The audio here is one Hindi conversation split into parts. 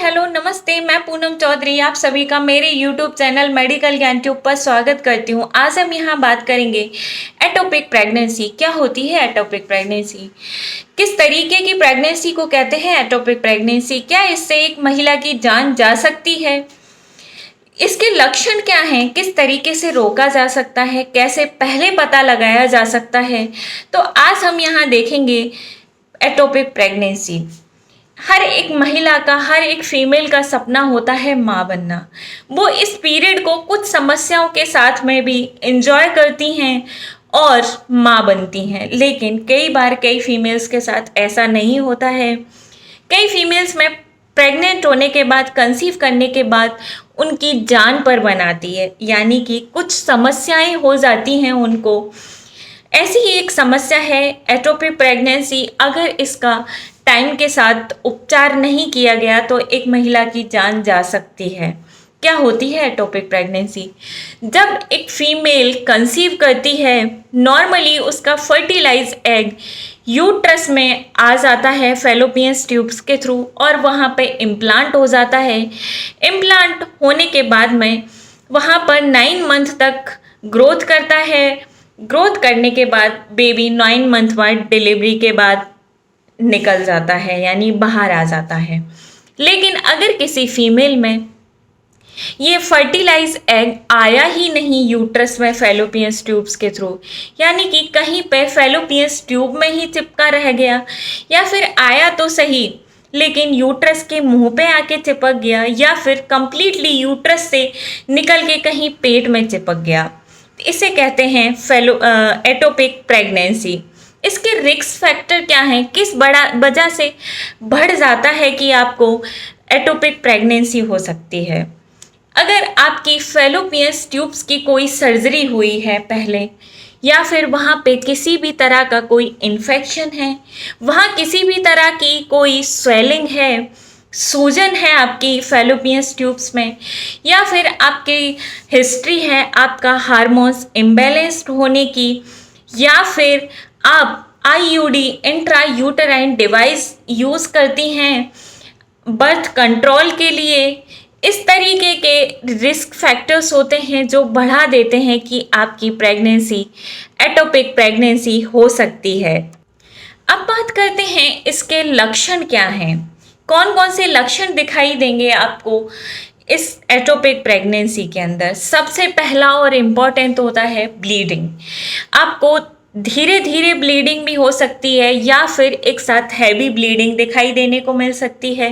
हेलो नमस्ते। मैं पूनम चौधरी आप सभी का मेरे यूट्यूब चैनल मेडिकल ज्ञान ट्यूब पर स्वागत करती हूँ। आज हम यहाँ बात करेंगे एटोपिक प्रेगनेंसी। क्या होती है एटोपिक प्रेगनेंसी, किस तरीके की प्रेगनेंसी को कहते हैं एटोपिक प्रेगनेंसी, क्या इससे एक महिला की जान जा सकती है, इसके लक्षण क्या हैं, किस तरीके से रोका जा सकता है, कैसे पहले पता लगाया जा सकता है। तो आज हम यहाँ देखेंगे एटोपिक प्रेगनेंसी। हर एक महिला का, हर एक फीमेल का सपना होता है माँ बनना। वो इस पीरियड को कुछ समस्याओं के साथ में भी एंजॉय करती हैं और माँ बनती हैं, लेकिन कई बार कई फीमेल्स के साथ ऐसा नहीं होता है। कई फीमेल्स में प्रेग्नेंट होने के बाद, कंसीव करने के बाद उनकी जान पर बनाती है, यानी कि कुछ समस्याएं हो जाती हैं उनको। ऐसी ही एक समस्या है एटोपिक प्रेगनेंसी। अगर इसका टाइम के साथ उपचार नहीं किया गया तो एक महिला की जान जा सकती है। क्या होती है एटोपिक प्रेगनेंसी? जब एक फीमेल कंसीव करती है, नॉर्मली उसका फर्टिलाइज एग यूट्रस में आ जाता है फैलोपियन ट्यूब्स के थ्रू और वहाँ पे इम्प्लांट हो जाता है। इम्प्लांट होने के बाद में वहाँ पर 9 मंथ तक ग्रोथ करता है। ग्रोथ करने के बाद बेबी 9 मंथ बाद डिलीवरी के बाद निकल जाता है, यानी बाहर आ जाता है। लेकिन अगर किसी फीमेल में ये फर्टिलाइज एग आया ही नहीं यूट्रस में फैलोपियन ट्यूब्स के थ्रू, यानी कि कहीं पे फैलोपियन ट्यूब में ही चिपका रह गया, या फिर आया तो सही लेकिन यूट्रस के मुंह पे आके चिपक गया, या फिर कंप्लीटली यूट्रस से निकल के कहीं पेट में चिपक गया, इसे कहते हैं एटोपिक प्रेगनेंसी। इसके रिस्क फैक्टर क्या हैं, किस बड़ा वजह से बढ़ जाता है कि आपको एटोपिक प्रेगनेंसी हो सकती है। अगर आपकी फैलोपियन ट्यूब्स की कोई सर्जरी हुई है पहले, या फिर वहाँ पे किसी भी तरह का कोई इन्फेक्शन है, वहाँ किसी भी तरह की कोई स्वेलिंग है, सूजन है आपकी फैलोपियन ट्यूब्स में, या फिर आपकी हिस्ट्री है आपका हार्मोन्स इम्बैलेंस्ड होने की, या फिर आप IUD intra uterine device use करती हैं बर्थ कंट्रोल के लिए, इस तरीके के रिस्क फैक्टर्स होते हैं जो बढ़ा देते हैं कि आपकी प्रेगनेंसी एटोपिक प्रेगनेंसी हो सकती है। अब बात करते हैं इसके लक्षण क्या हैं, कौन कौन से लक्षण दिखाई देंगे आपको इस एटोपिक प्रेगनेंसी के अंदर। सबसे पहला और इम्पॉर्टेंट होता है ब्लीडिंग। आपको धीरे धीरे ब्लीडिंग भी हो सकती है, या फिर एक साथ हैवी ब्लीडिंग दिखाई देने को मिल सकती है।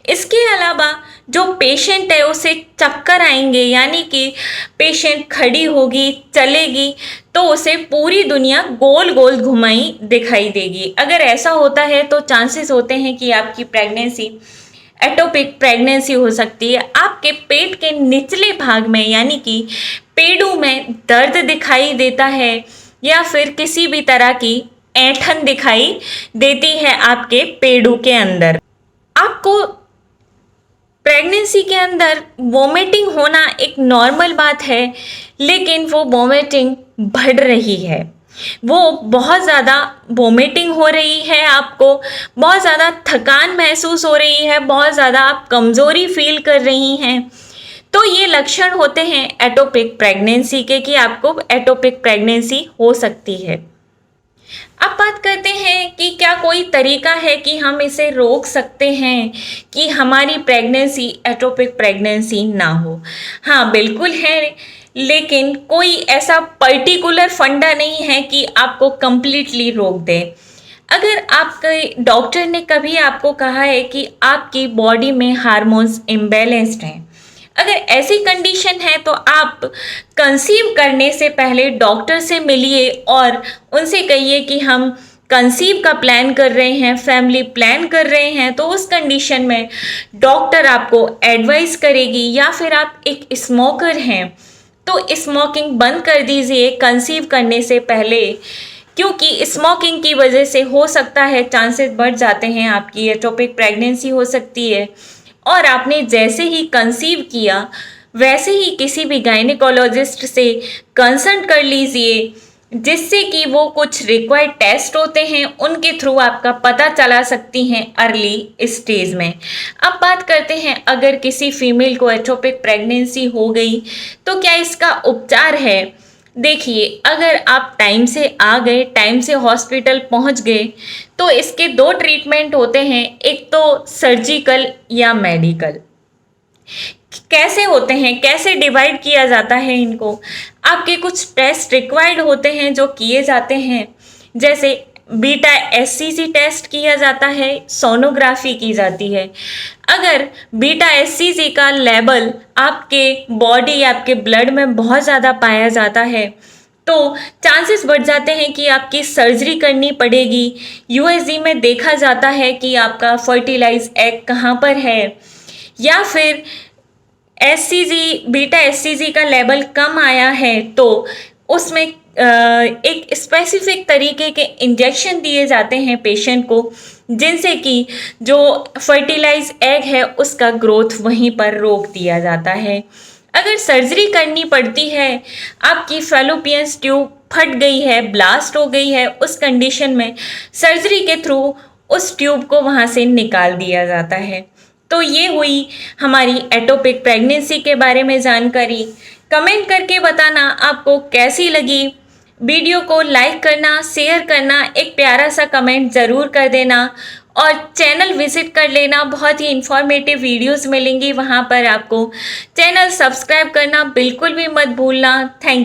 इसके अलावा जो पेशेंट है उसे चक्कर आएंगे, यानी कि पेशेंट खड़ी होगी, चलेगी तो उसे पूरी दुनिया गोल गोल घुमाई दिखाई देगी। अगर ऐसा होता है तो चांसेस होते हैं कि आपकी प्रेगनेंसी एटोपिक प्रेगनेंसी हो सकती है। आपके पेट के निचले भाग में, यानी कि पेडू में दर्द दिखाई देता है, या फिर किसी भी तरह की ऐंठन दिखाई देती है आपके पेडू के अंदर। आपको प्रेगनेंसी के अंदर वोमिटिंग होना एक नॉर्मल बात है, लेकिन वो वोमिटिंग बढ़ रही है, वो बहुत ज़्यादा वोमिटिंग हो रही है, आपको बहुत ज़्यादा थकान महसूस हो रही है, बहुत ज़्यादा आप कमज़ोरी फील कर रही हैं, तो ये लक्षण होते हैं एटोपिक प्रेगनेंसी के कि आपको एटोपिक प्रेगनेंसी हो सकती है। अब बात करते हैं कि क्या कोई तरीका है कि हम इसे रोक सकते हैं कि हमारी प्रेगनेंसी एटोपिक प्रेगनेंसी ना हो। हाँ बिल्कुल है, लेकिन कोई ऐसा पर्टिकुलर फंडा नहीं है कि आपको कंप्लीटली रोक दे। अगर आपके डॉक्टर ने कभी आपको कहा है कि आपकी बॉडी में हार्मोन्स इम्बैलेंस्ड हैं, अगर ऐसी कंडीशन है तो आप कंसीव करने से पहले डॉक्टर से मिलिए और उनसे कहिए कि हम कंसीव का प्लान कर रहे हैं, फैमिली प्लान कर रहे हैं। तो उस कंडीशन में डॉक्टर आपको एडवाइस करेगी। या फिर आप एक स्मोकर हैं तो स्मोकिंग बंद कर दीजिए कंसीव करने से पहले, क्योंकि स्मोकिंग की वजह से हो सकता है चांसेस बढ़ जाते हैं आपकी एटोपिक प्रेगनेंसी हो सकती है। और आपने जैसे ही कंसीव किया वैसे ही किसी भी गायनेकोलॉजिस्ट से कंसल्ट कर लीजिए, जिससे कि वो कुछ रिक्वायर्ड टेस्ट होते हैं उनके थ्रू आपका पता चला सकती हैं अर्ली स्टेज में। अब बात करते हैं, अगर किसी फीमेल को एटोपिक प्रेगनेंसी हो गई तो क्या इसका उपचार है। देखिए, अगर आप टाइम से आ गए, टाइम से हॉस्पिटल पहुंच गए, तो इसके दो ट्रीटमेंट होते हैं, एक तो सर्जिकल या मेडिकल। कैसे होते हैं, कैसे डिवाइड किया जाता है इनको। आपके कुछ टेस्ट रिक्वायर्ड होते हैं जो किए जाते हैं, जैसे बीटा एससीजी टेस्ट किया जाता है, सोनोग्राफी की जाती है। अगर बीटा एससीजी का लेवल आपके बॉडी, आपके ब्लड में बहुत ज़्यादा पाया जाता है तो चांसेस बढ़ जाते हैं कि आपकी सर्जरी करनी पड़ेगी। यूएसजी में देखा जाता है कि आपका फर्टिलाइज एग कहाँ पर है, या फिर बीटा एससीजी का लेवल कम आया है तो उसमें एक स्पेसिफिक तरीके के इंजेक्शन दिए जाते हैं पेशेंट को, जिनसे कि जो फर्टिलाइज एग है उसका ग्रोथ वहीं पर रोक दिया जाता है। अगर सर्जरी करनी पड़ती है, आपकी फैलोपियन ट्यूब फट गई है, ब्लास्ट हो गई है, उस कंडीशन में सर्जरी के थ्रू उस ट्यूब को वहाँ से निकाल दिया जाता है। तो ये हुई हमारी एटोपिक प्रेगनेंसी के बारे में जानकारी। कमेंट करके बताना आपको कैसी लगी। वीडियो को लाइक करना, शेयर करना, एक प्यारा सा कमेंट ज़रूर कर देना और चैनल विजिट कर लेना। बहुत ही इंफॉर्मेटिव वीडियोस मिलेंगी वहाँ पर आपको। चैनल सब्सक्राइब करना बिल्कुल भी मत भूलना। Thank you.